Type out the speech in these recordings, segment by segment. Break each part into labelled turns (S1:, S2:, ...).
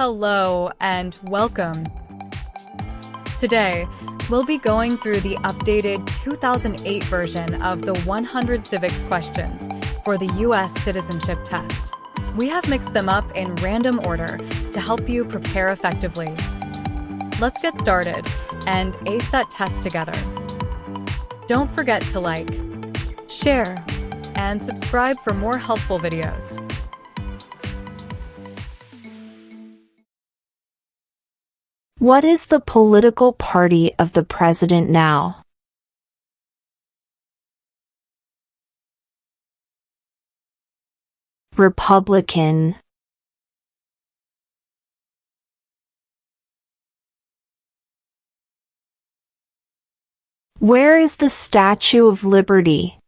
S1: Hello and welcome. Today, we'll be going through the updated 2008 version of the 100 Civics questions for the U.S. Citizenship Test. We have mixed them up in random order to help you prepare effectively. Let's get started and ace that test together. Don't forget to like, share, and subscribe for more helpful videos.
S2: What is the political party of the president now? Republican. Where is the Statue of Liberty?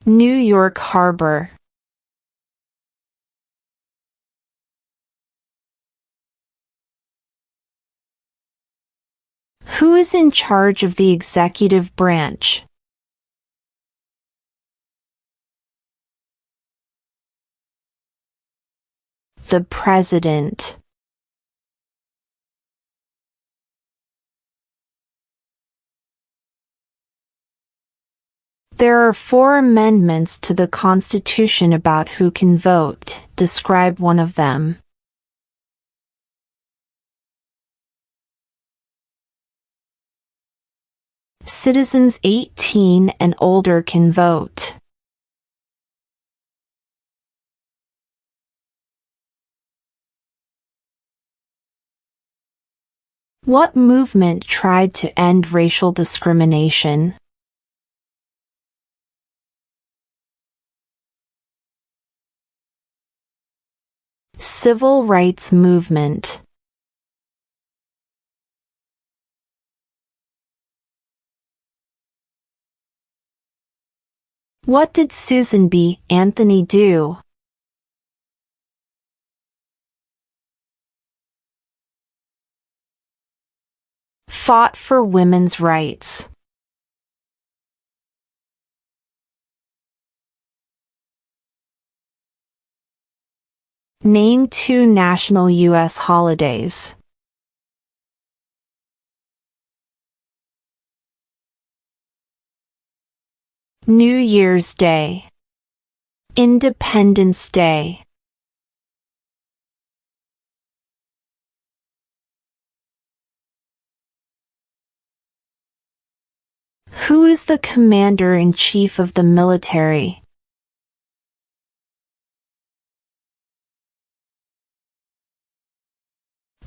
S2: New York Harbor. Who is in charge of the executive branch? The President. There are 4 amendments to the Constitution about who can vote. Describe one of them. Citizens 18 and older can vote. What movement tried to end racial discrimination? Civil rights movement. What did Susan B. Anthony do? Fought for women's rights. Name 2 national U.S. holidays. New Year's Day. Independence Day. Who is the commander-in-chief of the military?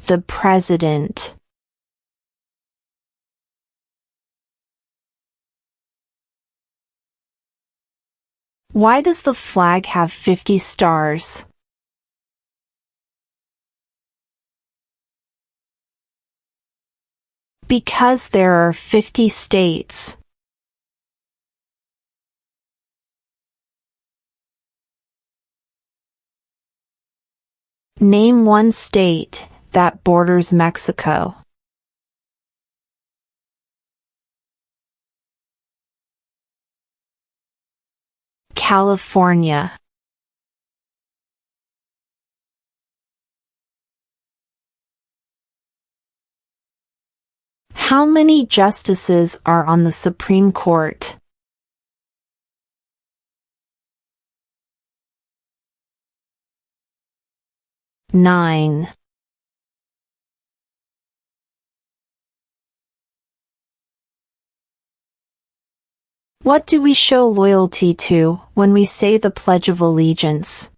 S2: The President. Why does the flag have 50 stars? Because there are 50 states. Name one state that borders Mexico. California. How many justices are on the Supreme Court? 9. What do we show loyalty to when we say the Pledge of Allegiance?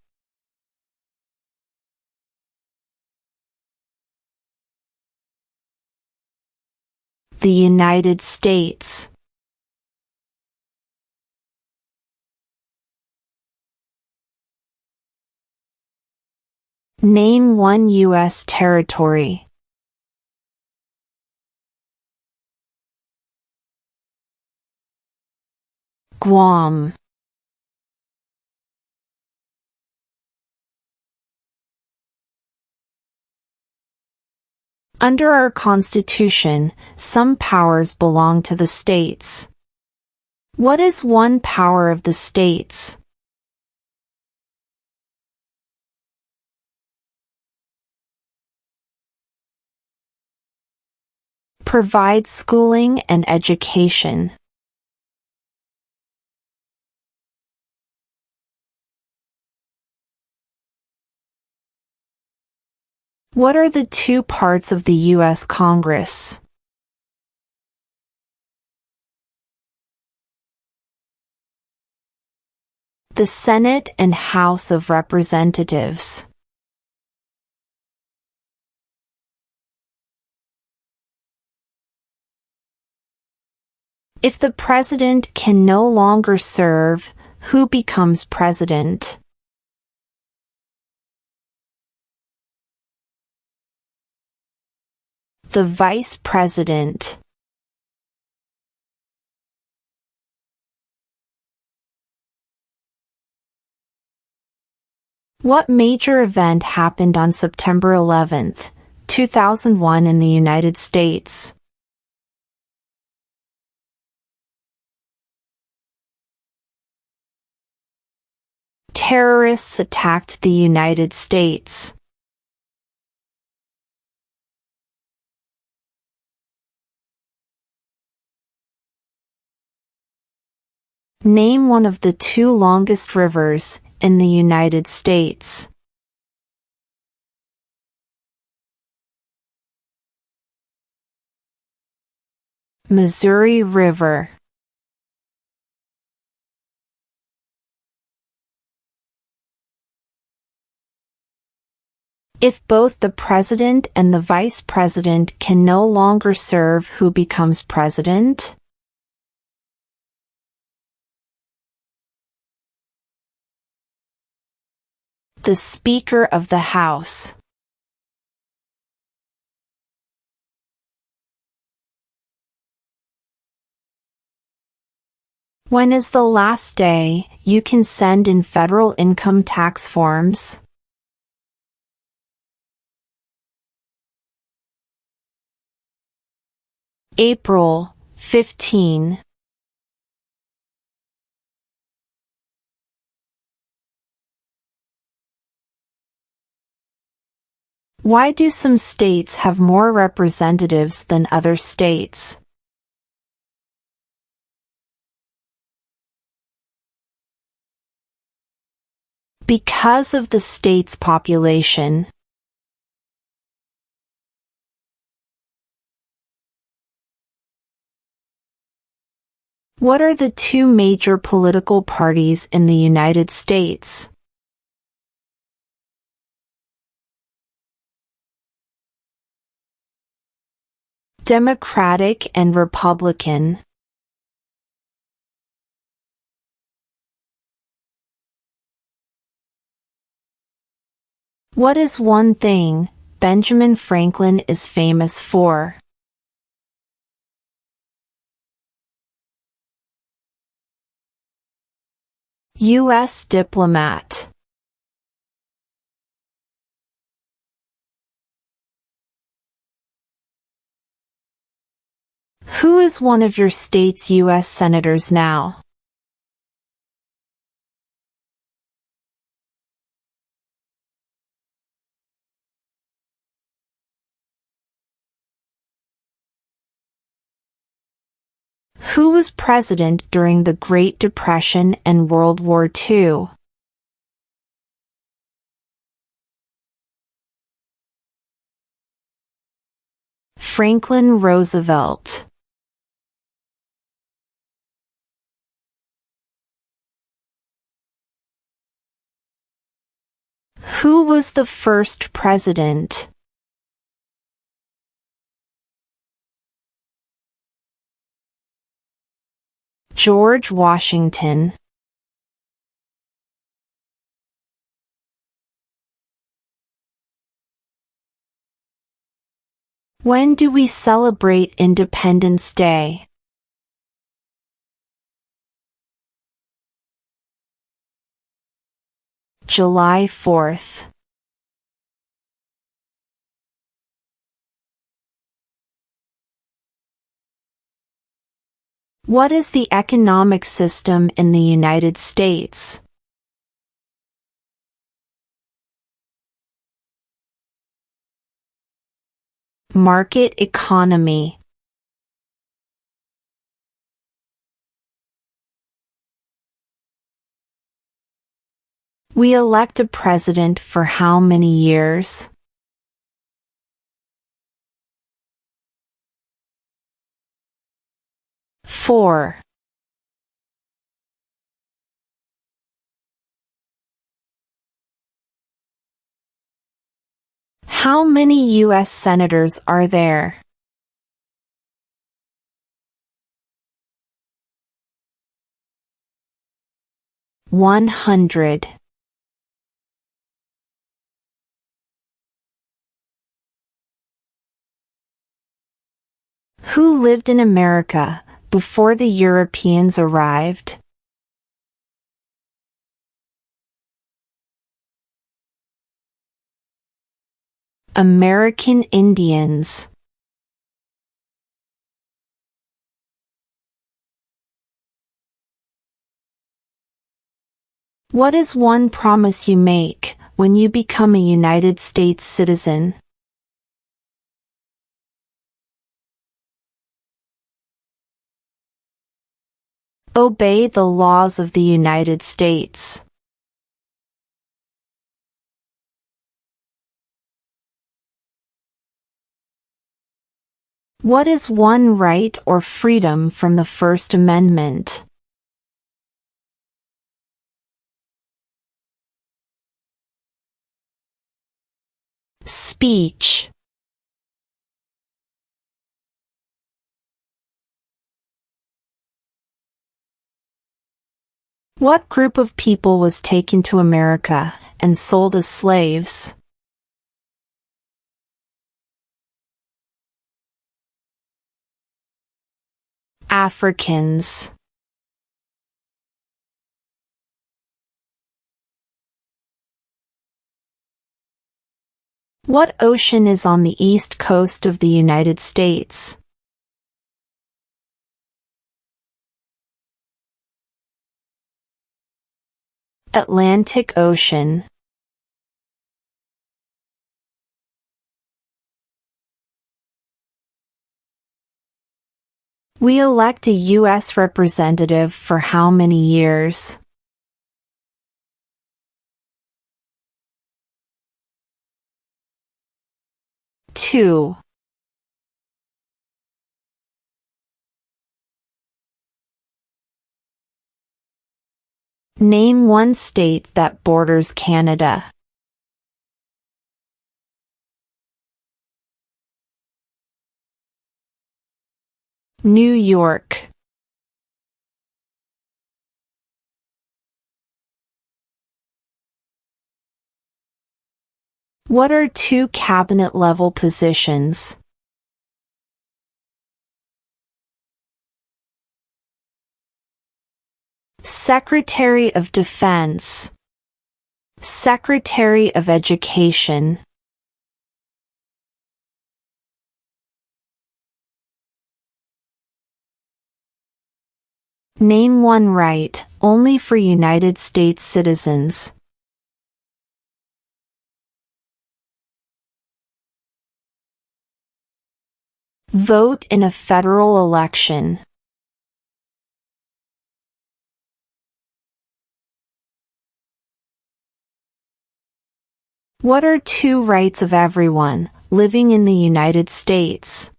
S2: The United States. Name one U.S. territory. Guam. Under our Constitution, some powers belong to the states. What is one power of the states? Provide schooling and education. What are the two parts of the U.S. Congress? The Senate and House of Representatives. If the president can no longer serve, who becomes president? The vice president. What major event happened on September 11, 2001 in the United States? Terrorists attacked the United States. Name one of the two longest rivers in the United States. Missouri River. If both the president and the vice president can no longer serve, who becomes president? The Speaker of the House. When is the last day you can send in federal income tax forms? April 15. Why do some states have more representatives than other states? Because of the state's population. What are the two major political parties in the United States? Democratic and Republican. What is one thing Benjamin Franklin is famous for? U.S. diplomat. Who is one of your state's U.S. senators now? Who was president during the Great Depression and World War II? Franklin Roosevelt. Who was the first president? George Washington. When do we celebrate Independence Day? July 4th. What is the economic system in the United States? Market economy. We elect a president for how many years? 4. How many U.S. senators are there? 100. Who lived in America before the Europeans arrived? American Indians. What is one promise you make when you become a United States citizen? Obey the laws of the United States. What is one right or freedom from the First Amendment? Speech. What group of people was taken to America and sold as slaves? Africans. What ocean is on the east coast of the United States? Atlantic Ocean. We elect a U.S. representative for how many years? 2. Name one state that borders Canada. New York. What are two cabinet-level positions? Secretary of Defense. Secretary of Education. Name one right only for United States citizens. Vote in a federal election. What are two rights of everyone living in the United States?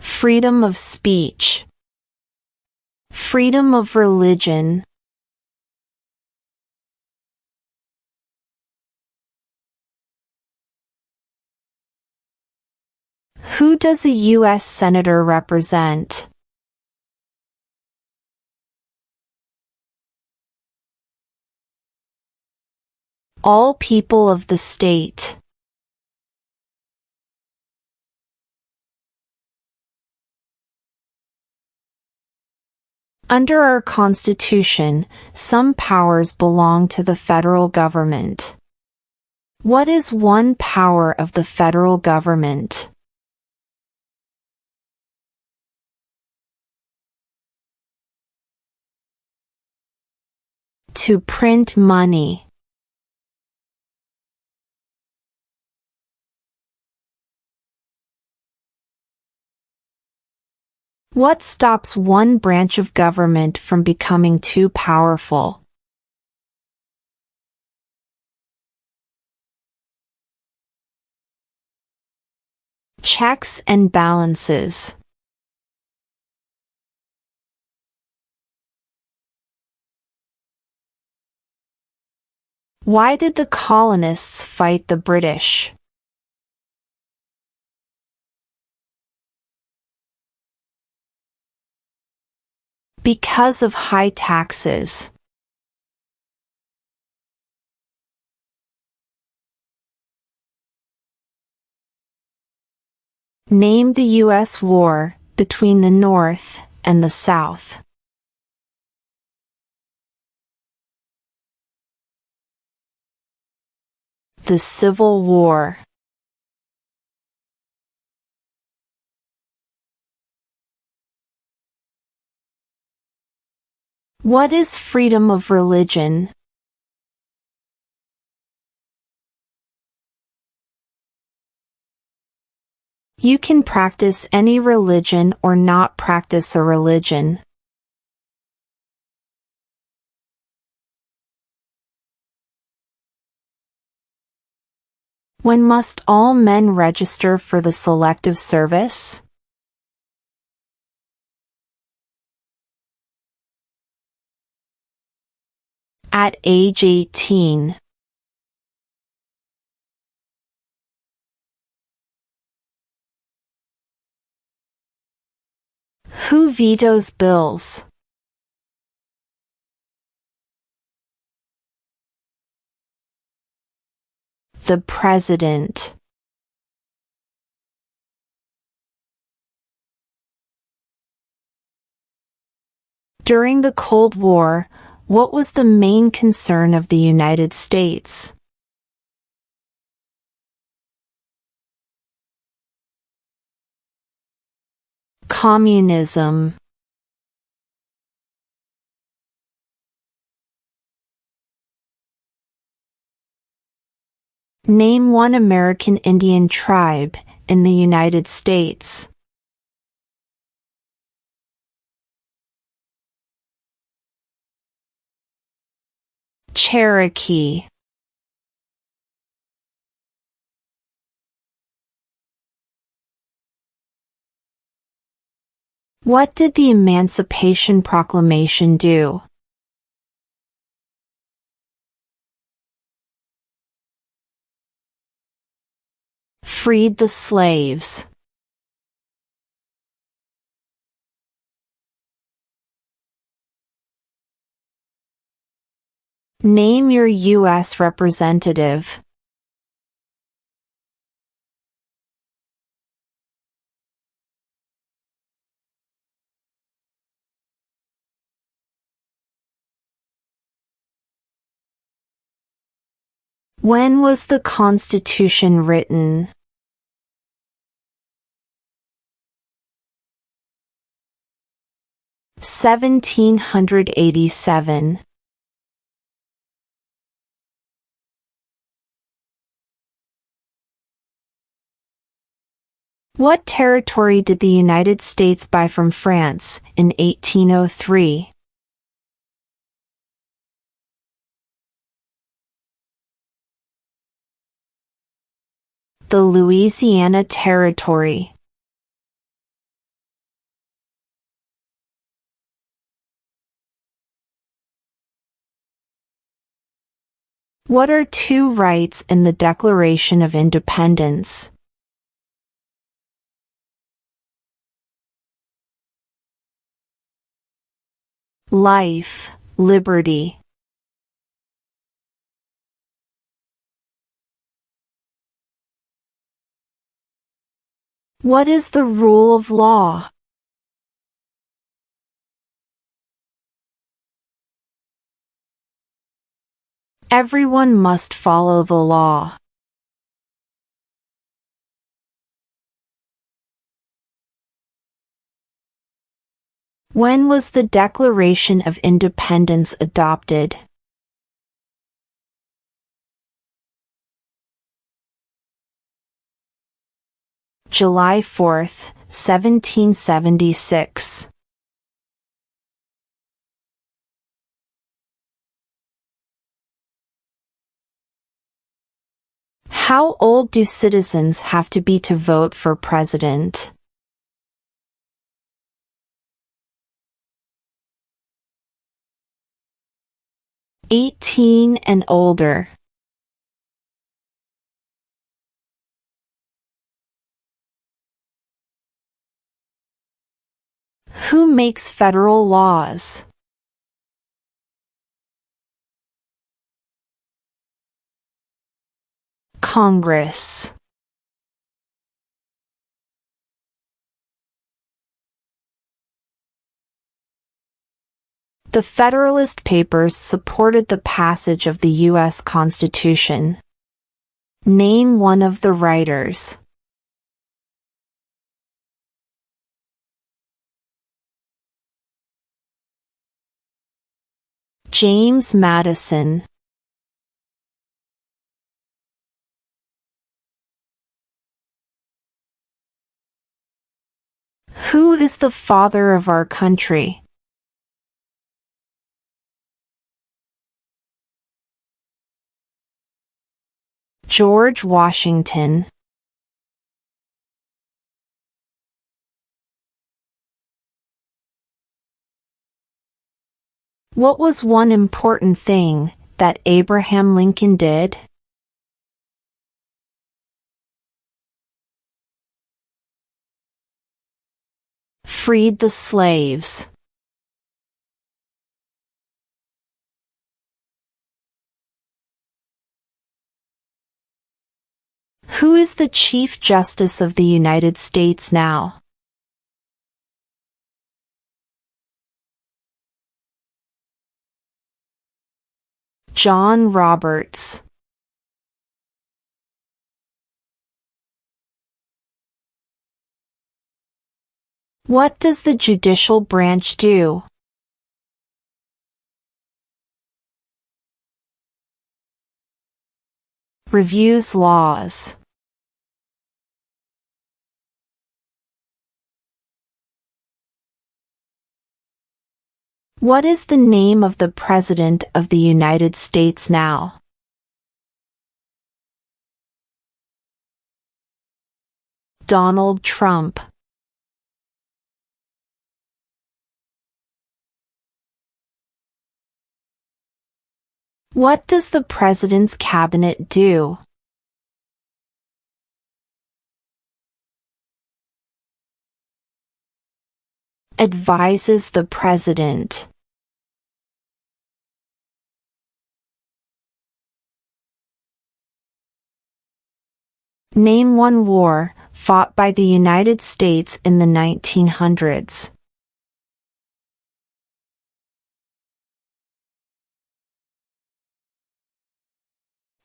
S2: Freedom of speech. Freedom of religion. Who does a U.S. Senator represent? All people of the state. Under our Constitution, some powers belong to the federal government. What is one power of the federal government? To print money. What stops one branch of government from becoming too powerful? Checks and balances. Why did the colonists fight the British? Because of high taxes. Name the U.S. war between the North and the South. The Civil War. What is freedom of religion? You can practice any religion or not practice a religion. When must all men register for the Selective Service? At age 18. Who vetoes bills? The President. During the Cold War, what was the main concern of the United States? Communism. Name one American Indian tribe in the United States. Cherokee. What did the Emancipation Proclamation do? Freed the slaves. Name your U.S. representative. When was the Constitution written? (1787). What territory did the United States buy from France in 1803? The Louisiana Territory. What are two rights in the Declaration of Independence? Life, liberty. What is the rule of law? Everyone must follow the law. When was the Declaration of Independence adopted? July 4th, 1776. How old do citizens have to be to vote for president? "18 and older." Who makes federal laws? Congress. The Federalist Papers supported the passage of the U.S. Constitution. Name one of the writers. James Madison. Who is the father of our country? George Washington. What was one important thing that Abraham Lincoln did? Freed the slaves. Who is the Chief Justice of the United States now? John Roberts. What does the judicial branch do? Reviews laws. What is the name of the President of the United States now? Donald Trump. What does the President's Cabinet do? Advises the President. Name one war fought by the United States in the 1900s.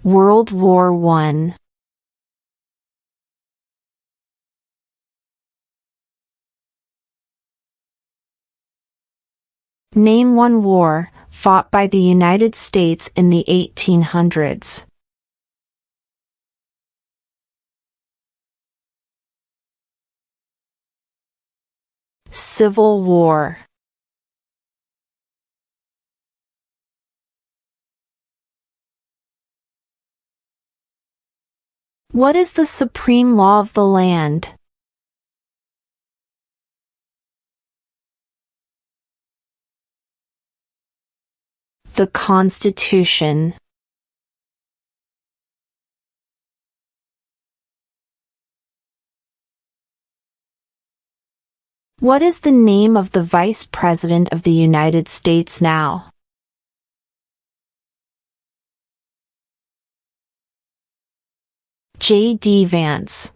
S2: World War I. Name one war fought by the United States in the 1800s. Civil War. What is the supreme law of the land? The Constitution. What is the name of the Vice President of the United States now? J.D. Vance.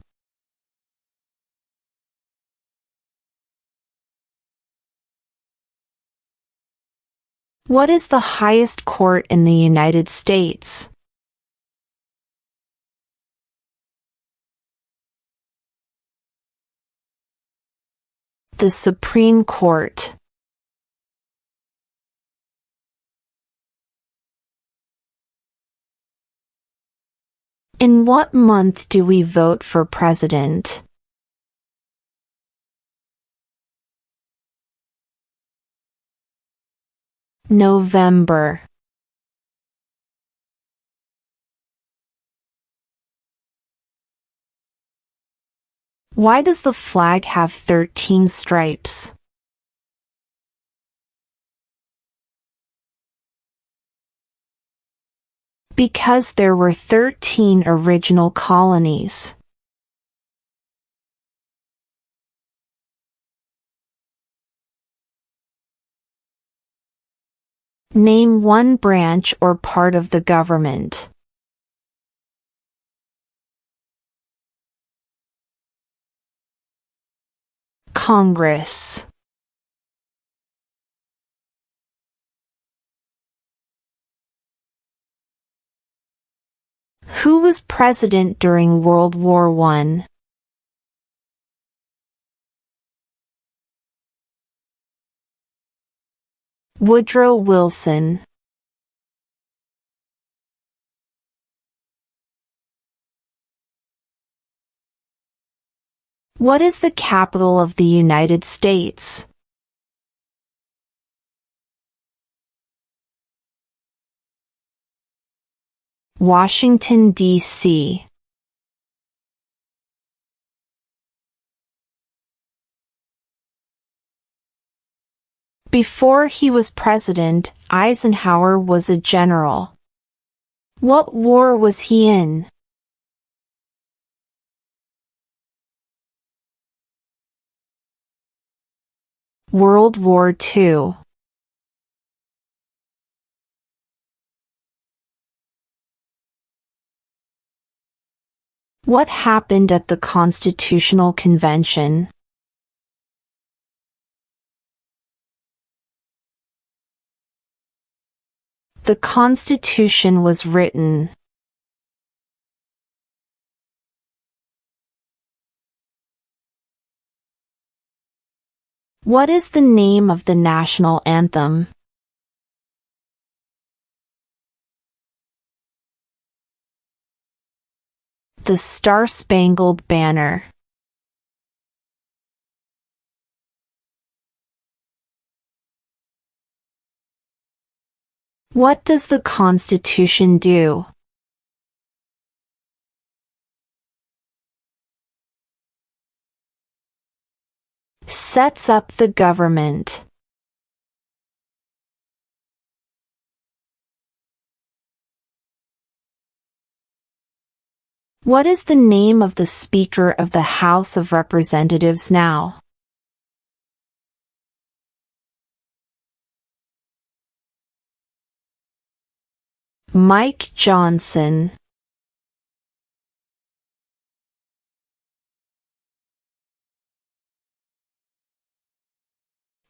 S2: What is the highest court in the United States? The Supreme Court. In what month do we vote for president? November. Why does the flag have 13 stripes? Because there were 13 original colonies. Name one branch or part of the government. Congress. Who was president during World War I? Woodrow Wilson. What is the capital of the United States? Washington, D.C. Before he was president, Eisenhower was a general. What war was he in? World War II. What happened at the Constitutional Convention? The Constitution was written. What is the name of the national anthem? The Star-Spangled Banner. What does the Constitution do? Sets up the government. What is the name of the Speaker of the House of Representatives now? Mike Johnson.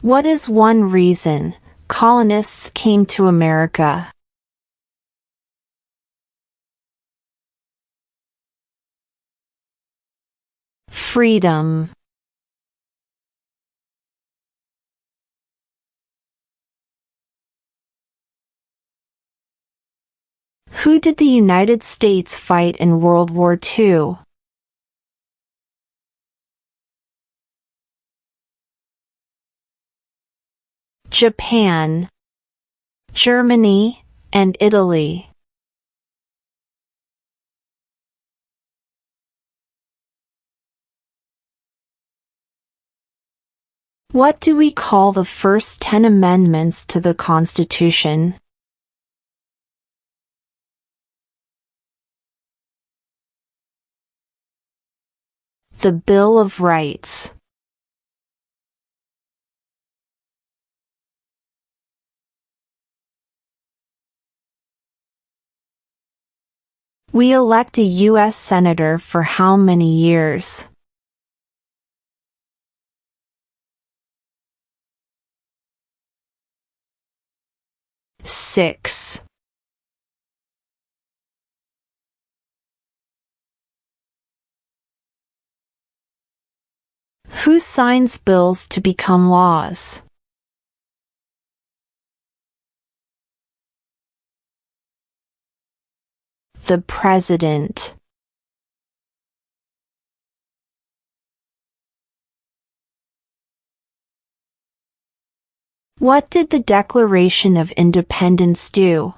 S2: What is one reason colonists came to America? Freedom. Who did the United States fight in World War II? Japan, Germany, and Italy. What do we call the first 10 amendments to the Constitution? The Bill of Rights. We elect a U.S. Senator for how many years? 6. Who signs bills to become laws? The President. What did the Declaration of Independence do?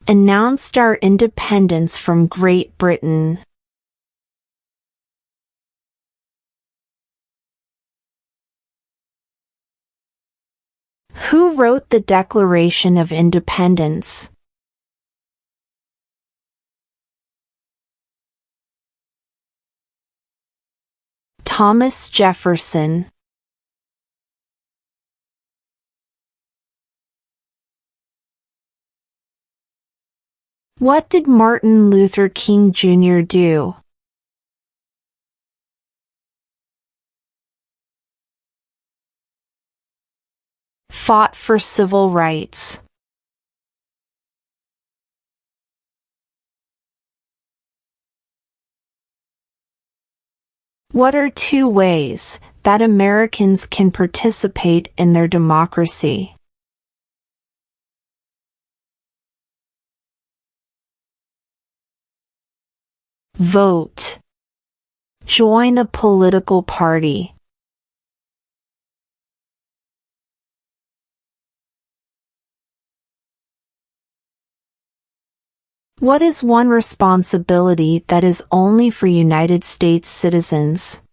S2: Announced our independence from Great Britain. Who wrote the Declaration of Independence? Thomas Jefferson. What did Martin Luther King Jr. do? Fought for civil rights. What are 2 ways that Americans can participate in their democracy? Vote. Join a political party. What is one responsibility that is only for United States citizens?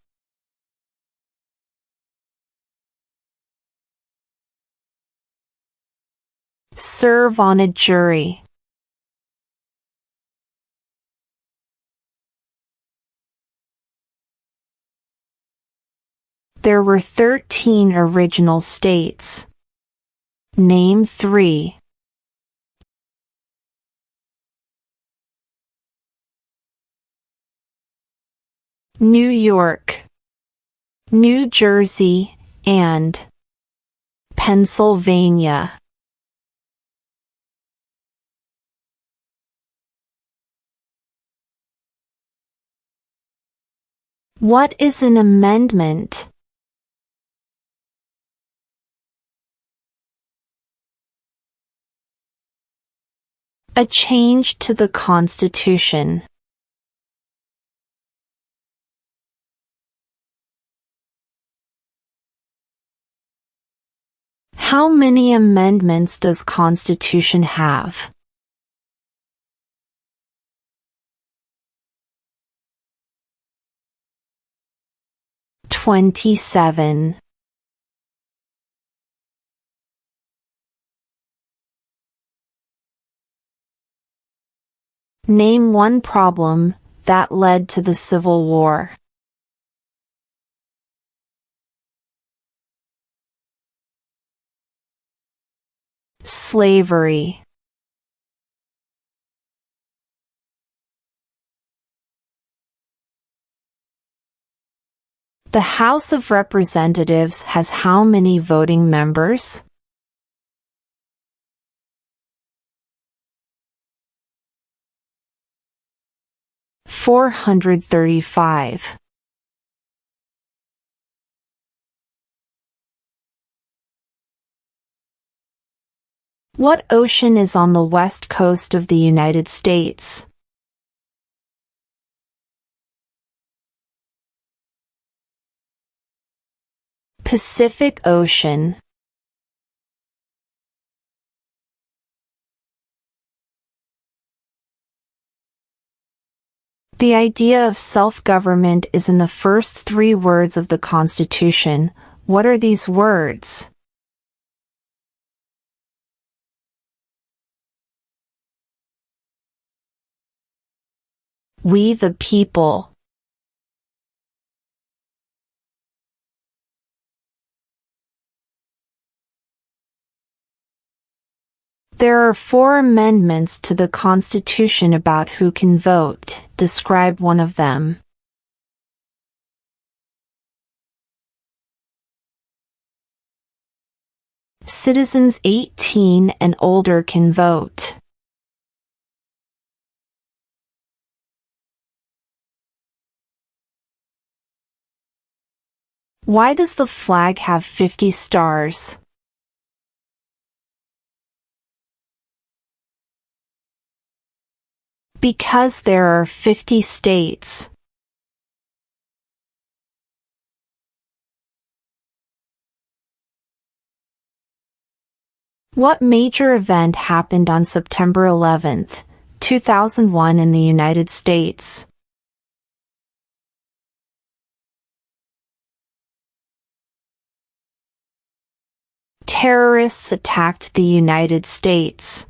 S2: Serve on a jury. There were 13 original states. Name 3. New York, New Jersey, and Pennsylvania. What is an amendment? A change to the Constitution. How many amendments does Constitution have? "27. Name one problem that led to the Civil War. Slavery. The House of Representatives has how many voting members? "435. What ocean is on the west coast of the United States? Pacific Ocean. The idea of self-government is in the first 3 words of the Constitution. What are these words? We the people. There are 4 amendments to the Constitution about who can vote. Describe one of them. Citizens 18 and older can vote. Why does the flag have 50 stars? Because there are 50 states. What major event happened on September 11, 2001 in the United States? Terrorists attacked the United States.